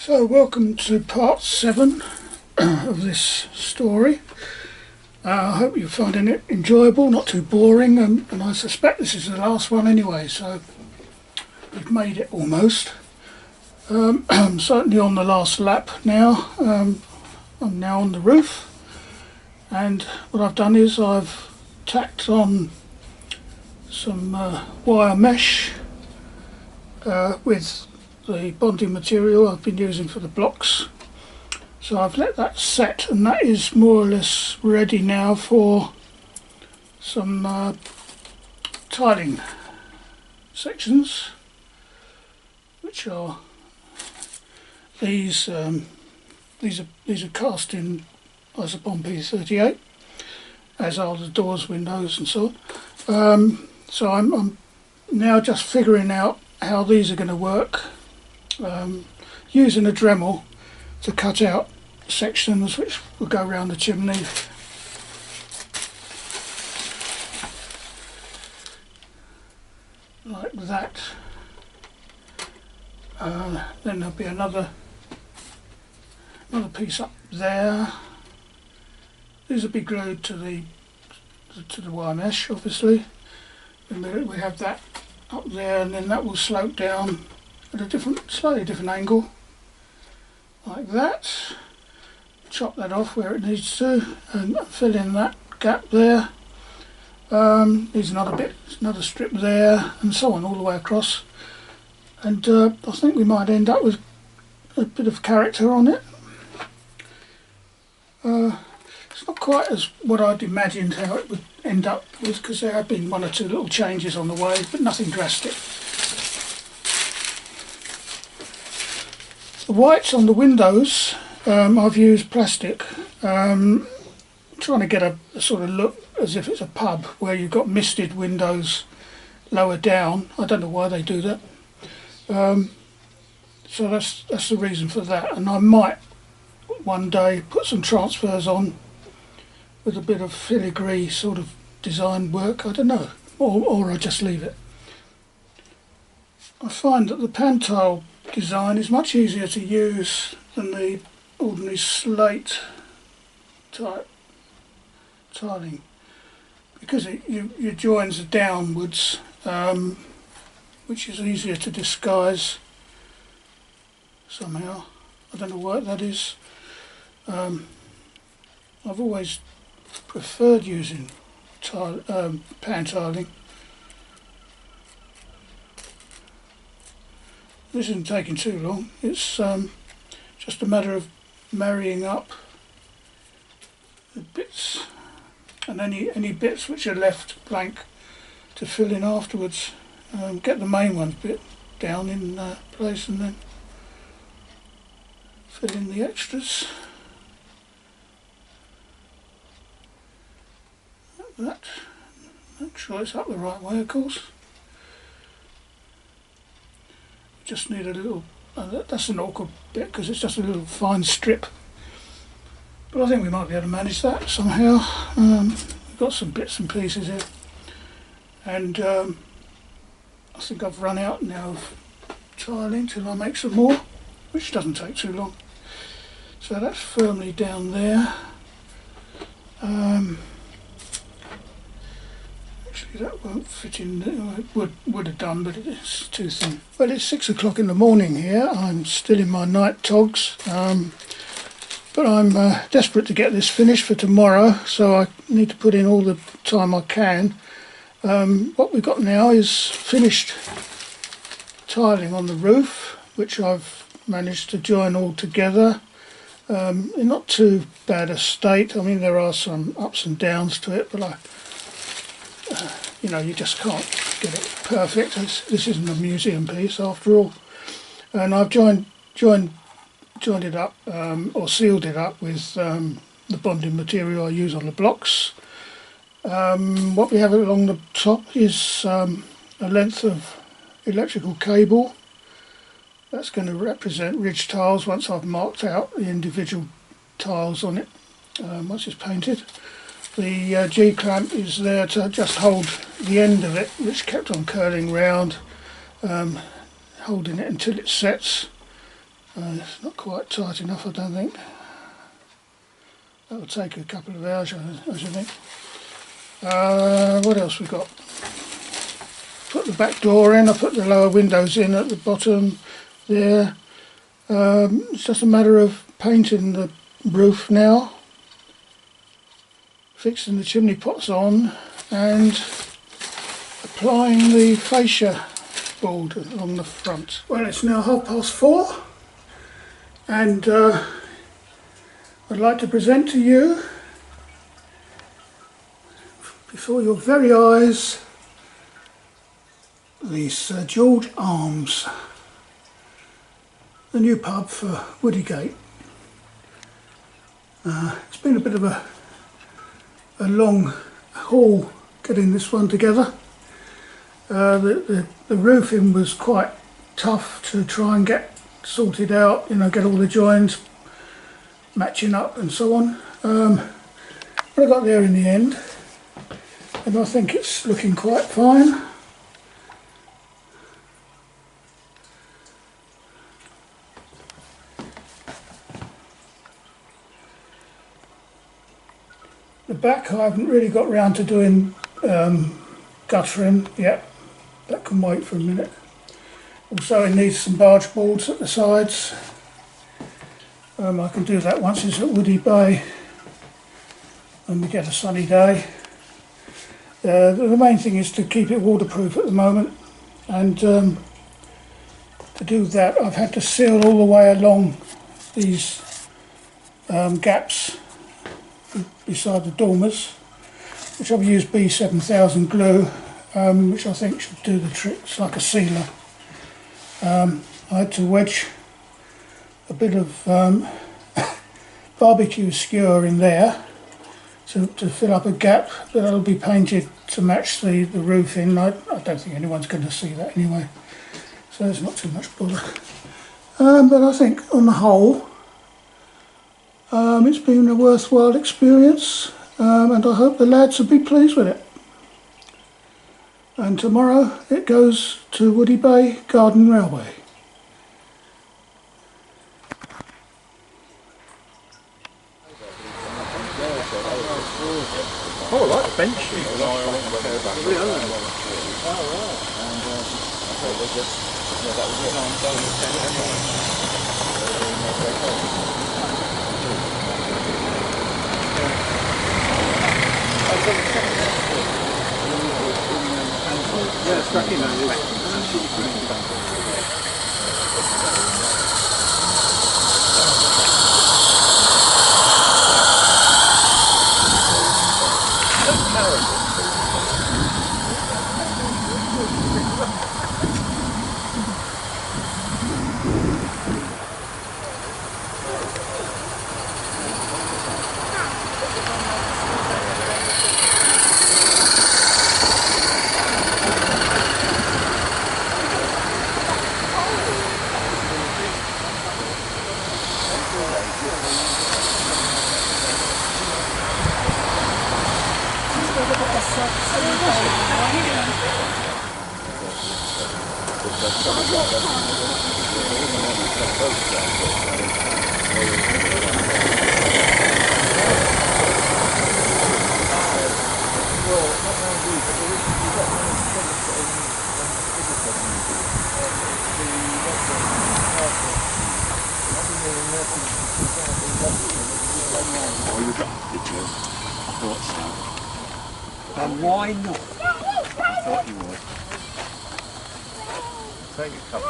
So welcome to part 7 of this story. I hope you're finding it enjoyable, not too boring, and I suspect this is the last one anyway, so we've made it almost. I'm certainly on the last lap now. I'm now on the roof, and what I've done is I've tacked on some wire mesh with the bonding material I've been using for the blocks. So I've let that set, and that is more or less ready now for some tiling sections, which are these are cast in Isopon P38, as are the doors, windows and so on. So I'm now just figuring out how these are going to work, using a Dremel to cut out sections which will go around the chimney. Like that. Then there'll be another piece up there. These will be glued to the wire mesh, obviously. And we have that up there, and then that will slope down at a slightly different angle, like that. Chop that off where it needs to, and fill in that gap there. There's another strip there, and so on all the way across. And I think we might end up with a bit of character on it. It's not quite as what I'd imagined how it would end up with, because there have been one or two little changes on the way, but nothing drastic. The whites on the windows, I've used plastic, trying to get a sort of look as if it's a pub where you've got misted windows lower down. I don't know why they do that. So that's the reason for that, and I might one day put some transfers on with a bit of filigree sort of design work, I don't know, or I just leave it. I find that the pan tile design is much easier to use than the ordinary slate type tiling, because your joins are downwards, which is easier to disguise somehow. I don't know why that is. I've always preferred using pan tiling. This isn't taking too long. It's just a matter of marrying up the bits, and any bits which are left blank to fill in afterwards. Get the main ones bit down in place, and then fill in the extras. Like that. Make sure it's up the right way, of course. Just need a little, that's an awkward bit because it's just a little fine strip, but I think we might be able to manage that somehow. We've got some bits and pieces here, and I think I've run out now of tiling till I make some more, which doesn't take too long. So that's firmly down there. Actually, that won't fit in. It would have done, but it's too thin. Well, it's 6 o'clock in the morning here. I'm still in my night togs, but I'm desperate to get this finished for tomorrow, so I need to put in all the time I can. What we've got now is finished tiling on the roof, which I've managed to join all together. In not too bad a state. I mean, there are some ups and downs to it, but you just can't get it perfect. This isn't a museum piece after all. And I've joined it up, or sealed it up with the bonding material I use on the blocks. What we have along the top is a length of electrical cable. That's going to represent ridge tiles once I've marked out the individual tiles on it, once it's painted. The G-clamp is there to just hold the end of it, which kept on curling round, holding it until it sets. It's not quite tight enough, I don't think. That will take a couple of hours, I should think. What else we got? Put the back door in, I put the lower windows in at the bottom there. It's just a matter of painting the roof now, fixing the chimney pots on and applying the fascia board along the front. Well, it's now 4:30 and I'd like to present to you before your very eyes the Sir George Arms, the new pub for Woodygate. It's been a bit of a long haul getting this one together. The roofing was quite tough to try and get sorted out, you know, get all the joins matching up and so on. But I got there in the end and I think it's looking quite fine. The back I haven't really got round to doing guttering yet. That can wait for a minute. Also it needs some barge boards at the sides. I can do that once it's at Woody Bay and we get a sunny day. The main thing is to keep it waterproof at the moment, and to do that I've had to seal all the way along these gaps beside the dormers, which I've used B7000 glue, which I think should do the trick. It's like a sealer. I had to wedge a bit of barbecue skewer in there to fill up a gap, but it'll be painted to match the roofing. I don't think anyone's going to see that anyway, so it's not too much bother. But I think on the whole it's been a worthwhile experience, and I hope the lads will be pleased with it. And tomorrow it goes to Woody Bay Garden Railway. Oh, I like the bench sheet. Yeah, it's cracking that is. And why not? I thought you would. Take a couple.